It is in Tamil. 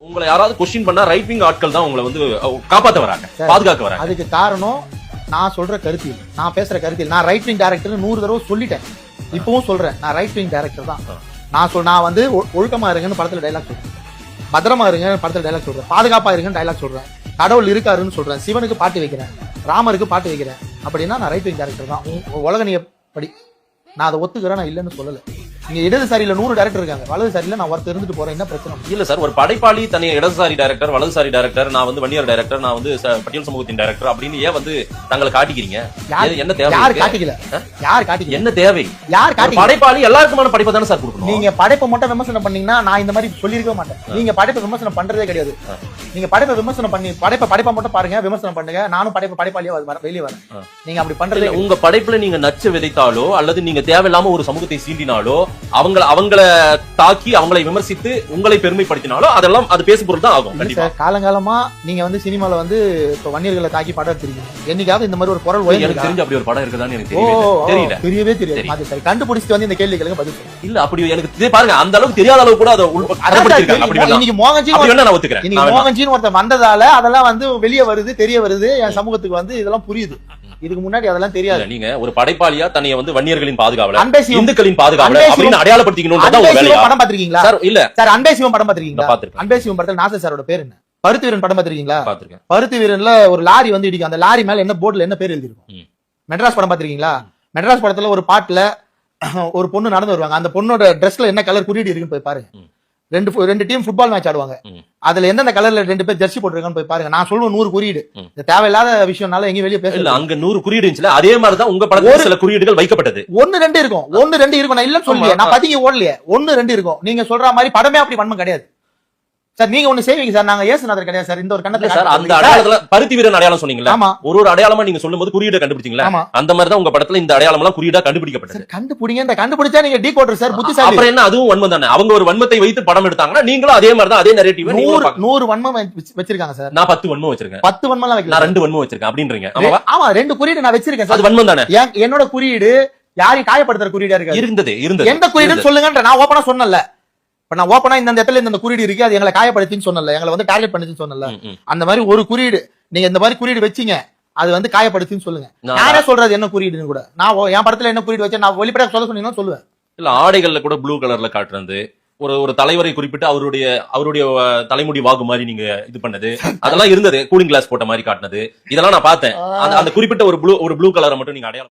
உங்களை யாராவது கொஸ்டின் பண்ணா ரைட் விங் ஆட்கள் தான் உங்களை வந்து காப்பாத்த வராங்க, பாதுகாக்க வராங்க. அதுக்கு காரணம் நான் சொல்ற கருத்தில், நான் பேசுற கருத்தில். நான் ரைட் விங் டைரக்டர் 100 தடவை சொல்லிட்டேன், இப்பவும் சொல்றேன். நான் ரைட் விங் டைரக்டர் தான். நான் வந்து ஒழுக்கமா இருங்கன்னு படத்துல டைலாக் சொல்றேன், பத்திரமா இருங்க படத்துல டைலாக் சொல்றேன், பாதுகாப்பா இருங்கன்னு டைலாக் சொல்றேன், கடவுள் இருக்காருன்னு சொல்றேன், சிவனுக்கு பாட்டு வைக்கிறேன், ராமருக்கு பாட்டு வைக்கிறேன். அப்படின்னா நான் ரைட் விங் டைரக்டர் தான். உலக நீ படி நான் அதை ஒத்துக்கிறேன், நான் இல்லைன்னு சொல்லல. நீங்க இடதுசாரியில 100 டைரக்டர் இருக்காங்க, வலதுசாரியில நான் ஒருத்தர் இருந்துட்டு போறேன், என்ன பிரச்சனை? இல்ல சார், ஒரு படைப்பாளி தன்னை இடதுசாரி டைரக்டர், வலதுசாரி டைரக்டர், நான் வந்து வன்னியர் டைரக்டர், நான் வந்து பட்டியல் சமூகத்தின் டைரக்டர் அப்படின்னு ஏன் வந்து தங்களை காட்டிக்கிறீங்க? என்ன தேவை? யார் காட்டிக்கல? யார் காட்டிக்கல? என்ன தேவை? யார் காட்டி? படைப்பாளி எல்லாருக்குமான படைப்பை தானே சார் கொடுக்கணும். நீங்க படைப்பை மட்டும் விமர்சனம் பண்ணீங்கன்னா நான் இந்த மாதிரி சொல்லிருக்க மாட்டேன். நீங்க படைப்பை விமர்சனம் பண்றதே கிடையாது. நீங்க படைப்பை விமர்சனம் பண்ணி படைப்பை மட்டும் பாருங்க, விமர்சனம் பண்ணுங்க. நானும் படைப்பாளியா வெளியே வரேன். நீங்க அப்படி பண்றதே. உங்க படைப்புல நீங்க நச்சு விதைத்தாலோ அல்லது நீங்க தேவையில்லாம ஒரு சமூகத்தை சீண்டினாலோ அவங்கள தாக்கி அவங்களை விமர்சித்து உங்களை பெருமைப்படுத்தினாலோ அதெல்லாம் அது பேசு பொருள் தான் ஆகும். காலங்காலமா நீங்க வந்து சினிமால வந்து இப்ப வன்னியர்களை தாக்கி படம் எடுத்திருக்கீங்க. என்னைக்காவது இந்த மாதிரி ஒரு குரல் எனக்கு தெரிஞ்சு அப்படி ஒரு படம் இருக்குதான்னு எனக்கு தெரியவே தெரியாது. சரி, கண்டுபிடிச்சிட்டு வந்து இந்த கேள்விகளுக்கு பதில் சொல்லுங்க. இல்ல அப்படி எனக்கு பாருங்க, அந்த அளவுக்கு தெரியாத அளவுக்கு கூட அதை இன்னைக்கு மோகன்ஜின்னு ஒருத்தர் வந்ததால அதெல்லாம் வந்து வெளியே வருது, தெரிய வருது. என் சமூகத்துக்கு வந்து இதெல்லாம் புரியுது. இதுக்கு முன்னாடி அதெல்லாம் தெரியாது. நீங்க ஒரு படைப்பாளியா தன்னை வந்து வன்னியர்களின் பாதுகாவலர், இந்துக்களின் பாதுகாவலர் அப்படின்னு அடையாளப்படுத்திக்கணும். படம் பாத்திருக்கீங்களா? இல்ல சார், அன்பே சிவம் படம் பாத்திருக்கீங்களா? அன்பே சிவம் படத்துல நாசர் சாரோட பேர் என்ன? பருத்தி வீரன் படம் பாத்திருக்கீங்களா? பாத்திருக்கேன். பருத்தி வீரன்ல ஒரு லாரி வந்து இடிக்கும், அந்த லாரி மேல என்ன போர்டுல என்ன பேர் எழுதிருக்கும்? மெட்ராஸ் படம் பாத்திருக்கீங்களா? மெட்ராஸ் படத்துல ஒரு பாட்டுல ஒரு பொண்ணு நடந்து வருவாங்க, அந்த பொண்ணோட ட்ரெஸ்ல என்ன கலர் குறியீடு இருக்குன்னு போய் பாருங்க. ரெண்டு டீம் ஃபுட்பால் மேட்ச் ஆடுவாங்க, அதுல எந்தெந்த கலர்ல 2 பேர் ஜெர்சி போட்டுருக்கான்னு போய் பாருங்க. நான் சொல்லுவேன் 100 குறியீடு. இந்த தேவையில்லாத விஷயம்னால எங்கேயும் வெளியே பேசல. அங்க 100 குறியீடு இருந்துச்சுல, அதே மாதிரிதான் உங்க படத்துல சில குறியீடுகள் வைக்கப்பட்டது. 1-2 இருக்கும், 1-2 இருக்கும். நான் இல்லன்னு சொல்லலையே, நான் பத்திக்கு ஓடலையே. 1-2 இருக்கும். நீங்க சொல்ற மாதிரி படமே அப்படி வன்மம் கிடையாது சார். நீங்க ஒண்ணு செய்வீங்க சார், நாங்க ஏசுநாதர் கிடையாது சார். இந்த ஒரு கண்ணத்துல சார் அந்த அடையாளத்துல பருத்தி வீரன் அடையாளம் சொன்னீங்களா? ஆமா. ஒரு அடையாளமா நீங்க சொல்லும்போது குறியீடு கண்டுபிடிச்சீங்களா? அந்த மாதிரி தான் உங்க படத்துல இந்த அடையாளம் எல்லாம் குறியீடா கண்டுபிடிக்கப்பட்டது. கண்டுபிடிங்க, இந்த கண்டுபிடிச்சா நீங்க டீகோடர் சார், புத்திசாலி. அப்புறம் என்ன, அதுவும் வன்மம் தானே. அவங்க ஒரு வன்மத்தை வைத்து படம் எடுத்தாங்கன்னா நீங்களும் அதே மாதிரி தான், அதே நரேட்டிவ். 100 வன்மம் வச்சிருக்காங்க சார். நான் 10 வன்மம் வச்சிருக்கேன். 10 வன்மம் வைக்கல, நான் 2 வன்மம் வச்சிருக்கேன் அப்படின்றீங்க. ஆமா, 2 குறியீடு நான் வச்சிருக்கேன் சார். அது வன்மம் தானே. என்னோட குறியீடு யாரையும் காயப்படுத்துற குறியீடா இருக்கு? இருந்தது. எந்த குறியீடுன்னு சொல்லுங்கன்ற நான் ஓபனா சொன்னல. இப்ப நான் ஓபனா இந்த இடத்துல இந்த குறியீடு இருக்கு, அது எங்களை காயப்படுத்தின்னு சொன்னல, எங்களை வந்து டார்கெட் பண்ணிச்சுன்னு சொன்னல. அந்த மாதிரி ஒரு குறியீடு நீங்க இந்த மாதிரி குறியீடு வச்சீங்க, அது வந்து காயப்படுத்தின்னு சொல்லுங்க. யாரே சொல்றது என்ன குறியீடுன்னு கூட. நான் என் படத்துல என்ன குறியீடு வச்சேன் நான் வெளிப்படையா சொல்ல சொன்னீங்கன்னா சொல்லுவேன். இல்ல ஆடைகள்ல கூட ப்ளூ கலர்ல காட்டுறது, ஒரு தலைவரை குறிப்பிட்டு அவருடைய தலைமுடி வாகு மாதிரி நீங்க இது பண்ணது, அதெல்லாம் இருந்தது. கூலிங் கிளாஸ் போட்ட மாதிரி காட்டினது, இதெல்லாம் நான் பார்த்தேன். அந்த குறிப்பிட்ட ஒரு ப்ளூ கலரை மட்டும் நீங்க அடையாளம்